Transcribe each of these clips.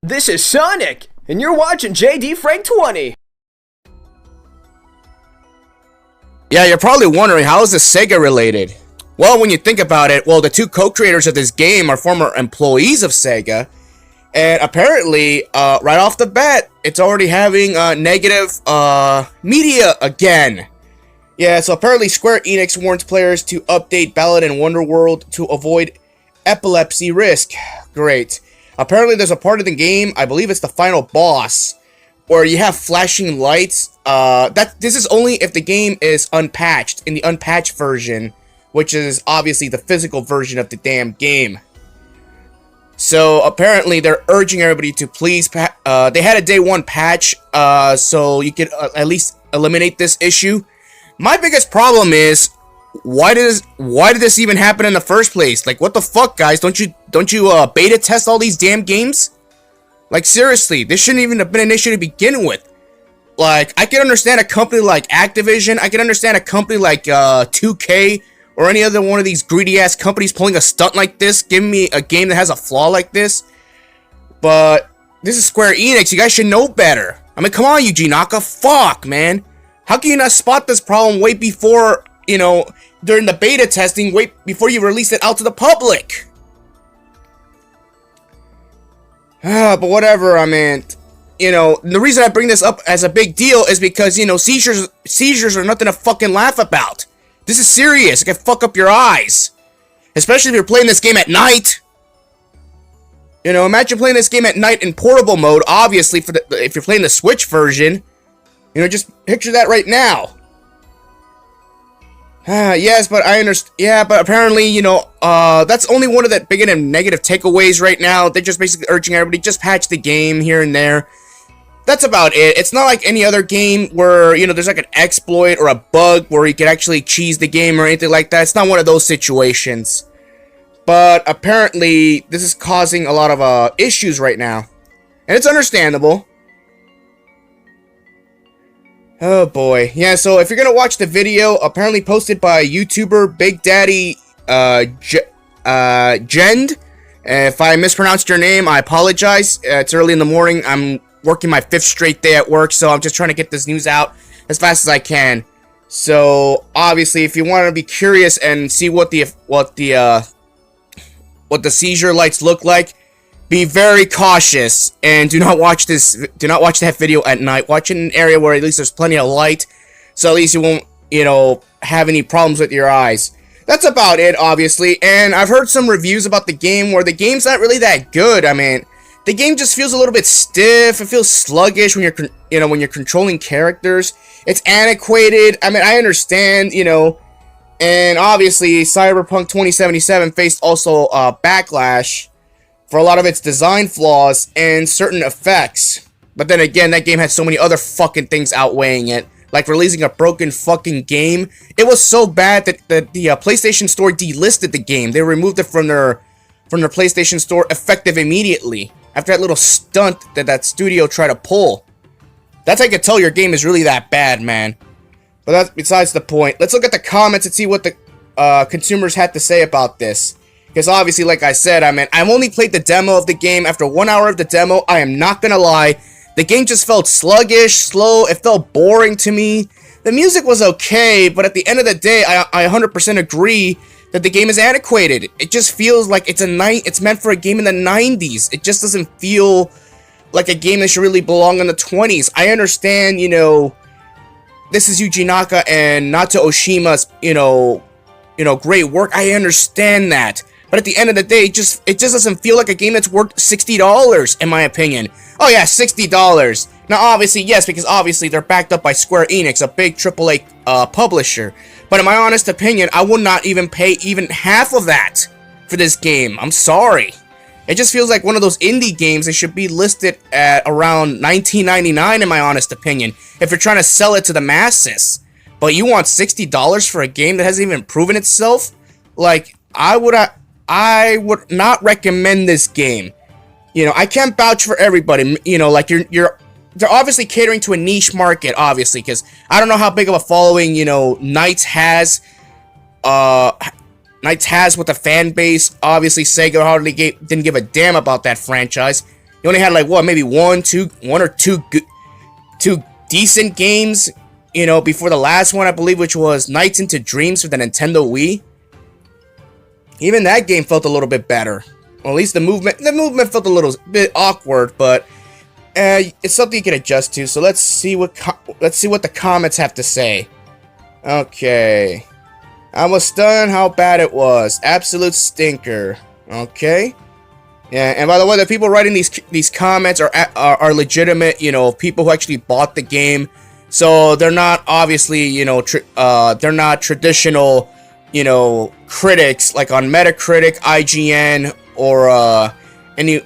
This is Sonic, and you're watching JD Frank 20. Yeah, you're probably wondering, how is this SEGA related? Well, when you think about it, the two co-creators of this game are former employees of SEGA, and apparently, right off the bat, it's already having negative media again. Yeah, so apparently Square Enix warns players to update Balan Wonderworld to avoid epilepsy risk. Great. Apparently there's a part of the game, I believe it's the final boss, where you have flashing lights. This is only if the game is unpatched, in the unpatched version, which is obviously the physical version of the damn game. So apparently they're urging everybody to please they had a day one patch, so you could at least eliminate this issue. My biggest problem is, why did this even happen in the first place? Like, what the fuck, guys? Don't you beta test all these damn games? Like, seriously, this shouldn't even have been an issue to begin with. Like, I can understand a company like Activision, I can understand a company like 2K, or any other one of these greedy ass companies pulling a stunt like this, giving me a game that has a flaw like this. But this is Square Enix, you guys should know better. I mean, come on, Yuji Naka, fuck, man. How can you not spot this problem way before, during the beta testing, wait before you release it out to the public? But whatever, I mean, the reason I bring this up as a big deal is because, seizures are nothing to fucking laugh about. This is serious. It can fuck up your eyes. Especially if you're playing this game at night. Imagine playing this game at night in portable mode, obviously, if you're playing the Switch version. Just picture that right now. Yes, but I understand. Yeah, but apparently, that's only one of the big and negative takeaways right now. They're just basically urging everybody, just patch the game here and there. That's about it. It's not like any other game where, there's like an exploit or a bug where you can actually cheese the game or anything like that. It's not one of those situations. But apparently, this is causing a lot of issues right now. And it's understandable. Oh boy. Yeah, so if you're gonna watch the video, apparently posted by YouTuber Big Daddy Jend. If I mispronounced your name, I apologize. It's early in the morning. I'm working my 5th straight day at work, so I'm just trying to get this news out as fast as I can. So obviously, if you want to be curious and see what the seizure lights look like, be very cautious and do not watch that video at night. Watch it in an area where at least there's plenty of light, so at least you won't, have any problems with your eyes. That's about it, obviously. And I've heard some reviews about the game where the game's not really that good. I mean, the game just feels a little bit stiff. It feels sluggish when you're controlling characters. It's antiquated. I mean, I understand, and obviously Cyberpunk 2077 faced also backlash for a lot of its design flaws and certain effects. But then again, that game had so many other fucking things outweighing it. Like releasing a broken fucking game. It was so bad that the PlayStation Store delisted the game. They removed it from their PlayStation Store effective immediately. After that little stunt that studio tried to pull. That's how you can tell your game is really that bad, man. But that's besides the point. Let's look at the comments and see what the consumers had to say about this. Because obviously, like I said, I've only played the demo of the game. After 1 hour of the demo, I am not gonna lie, the game just felt sluggish, slow, it felt boring to me. The music was okay, but at the end of the day, I 100% agree that the game is antiquated. It just feels like it's meant for a game in the 90s. It just doesn't feel like a game that should really belong in the 20s. I understand, this is Yuji Naka and Nato Oshima's, great work. I understand that. But at the end of the day, it just doesn't feel like a game that's worth $60, in my opinion. Oh yeah, $60. Now obviously, yes, because obviously they're backed up by Square Enix, a big AAA publisher. But in my honest opinion, I would not even pay even half of that for this game. I'm sorry. It just feels like one of those indie games that should be listed at around $19.99, in my honest opinion, if you're trying to sell it to the masses. But you want $60 for a game that hasn't even proven itself? Like, I would not recommend this game. I can't vouch for everybody. They're obviously catering to a niche market, obviously, because I don't know how big of a following, Knights has with the fan base. Obviously, Sega hardly didn't give a damn about that franchise. You only had like what, maybe one or two decent games, you know, before the last one, I believe, which was Nights into Dreams for the Nintendo Wii. Even that game felt a little bit better. Well, at least the movement felt a little bit awkward, but it's something you can adjust to. So let's see what the comments have to say. Okay. I was stunned how bad it was. Absolute stinker. Okay. Yeah, and by the way, the people writing these comments are legitimate, you know, people who actually bought the game. So they're not obviously, you know, they're not traditional, you know, critics like on Metacritic, IGN, or any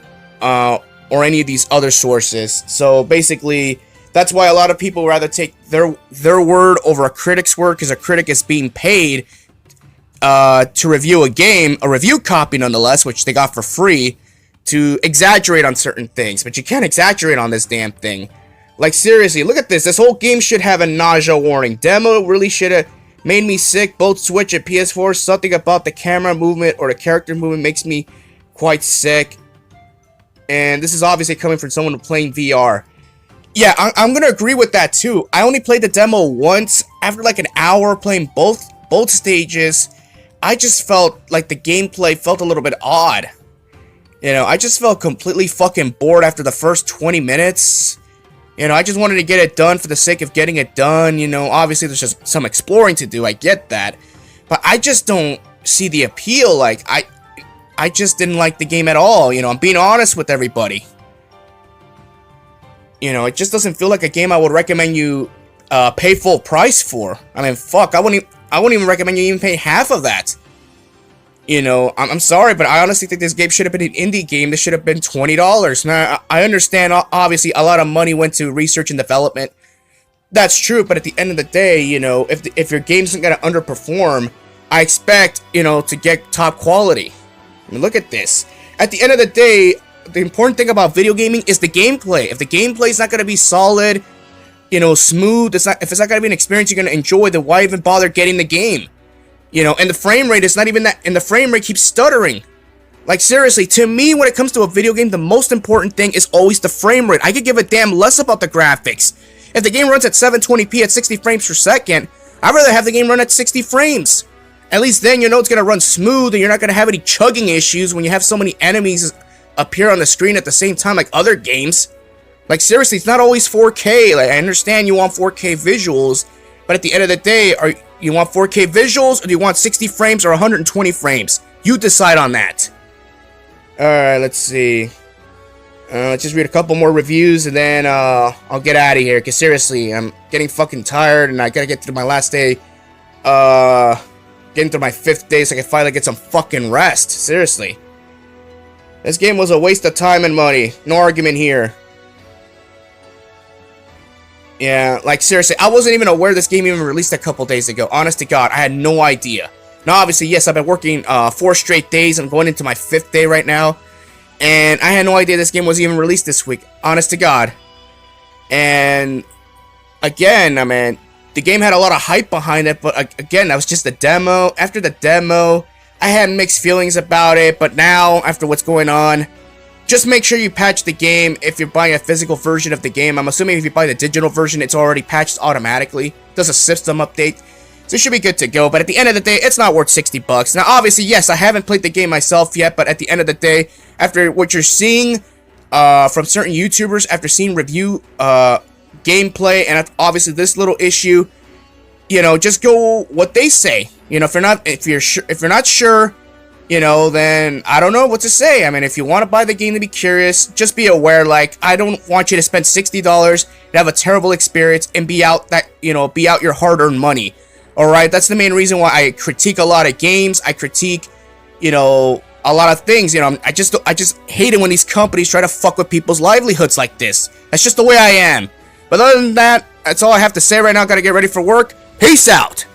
of these other sources. So basically, that's why a lot of people rather take their word over a critic's word, because a critic is being paid to review a game, a review copy nonetheless, which they got for free, to exaggerate on certain things. But you can't exaggerate on this damn thing. Like, seriously, look at this. This whole game should have a nausea warning. Demo really should have made me sick. Both Switch and PS4. Something about the camera movement or the character movement makes me quite sick. And this is obviously coming from someone playing VR. Yeah, I'm gonna agree with that too. I only played the demo once. After like an hour playing both stages, I just felt like the gameplay felt a little bit odd. You know, I just felt completely fucking bored after the first 20 minutes. You know, I just wanted to get it done for the sake of getting it done. You know, obviously there's just some exploring to do. I get that. But I just don't see the appeal. Like, I just didn't like the game at all. You know, I'm being honest with everybody. You know, it just doesn't feel like a game I would recommend you pay full price for. I mean, fuck, I wouldn't even recommend you even pay half of that. You know, I'm sorry, but I honestly think this game should have been an indie game. This should have been $20. Now, I understand, obviously, a lot of money went to research and development. That's true, but at the end of the day, you know, if your game's going to underperform, I expect, you know, to get top quality. I mean, look at this. At the end of the day, the important thing about video gaming is the gameplay. If the gameplay is not going to be solid, you know, smooth, if it's not going to be an experience you're going to enjoy, then why even bother getting the game? You know, and the frame rate is not even that, and the frame rate keeps stuttering. Like, seriously, to me, when it comes to a video game, the most important thing is always the frame rate. I could give a damn less about the graphics. If the game runs at 720p at 60 frames per second, I'd rather have the game run at 60 frames. At least then you know it's going to run smooth, and you're not going to have any chugging issues when you have so many enemies appear on the screen at the same time like other games. Like, seriously, it's not always 4K. Like, I understand you want 4K visuals, but at the end of the day, you want 4K visuals, or do you want 60 frames or 120 frames? You decide on that. Alright, let's see. Let's just read a couple more reviews, and then I'll get out of here. Because seriously, I'm getting fucking tired, and I gotta get through my last day. Getting through my 5th day so I can finally get some fucking rest. Seriously. This game was a waste of time and money. No argument here. Yeah, like, seriously, I wasn't even aware this game even released a couple days ago. Honest to God, I had no idea. Now, obviously, yes, I've been working 4 straight days. I'm going into my 5th day right now. And I had no idea this game was even released this week. Honest to God. And, again, I mean, the game had a lot of hype behind it. But, again, that was just a demo. After the demo, I had mixed feelings about it. But now, after what's going on, just make sure you patch the game if you're buying a physical version of the game. I'm assuming if you buy the digital version, it's already patched automatically. Does a system update. So it should be good to go. But at the end of the day, it's not worth $60. Now, obviously, yes, I haven't played the game myself yet. But at the end of the day, after what you're seeing from certain YouTubers, after seeing review gameplay, and obviously this little issue, you know, just go what they say. You know, if you're not sure, you know, then I don't know what to say. I mean, if you want to buy the game to be curious, just be aware, like, I don't want you to spend $60 and have a terrible experience and be out your hard-earned money. Alright, that's the main reason why I critique a lot of games. I critique, you know, a lot of things. You know, I just hate it when these companies try to fuck with people's livelihoods like this. That's just the way I am. But other than that, that's all I have to say right now. Gotta get ready for work. Peace out!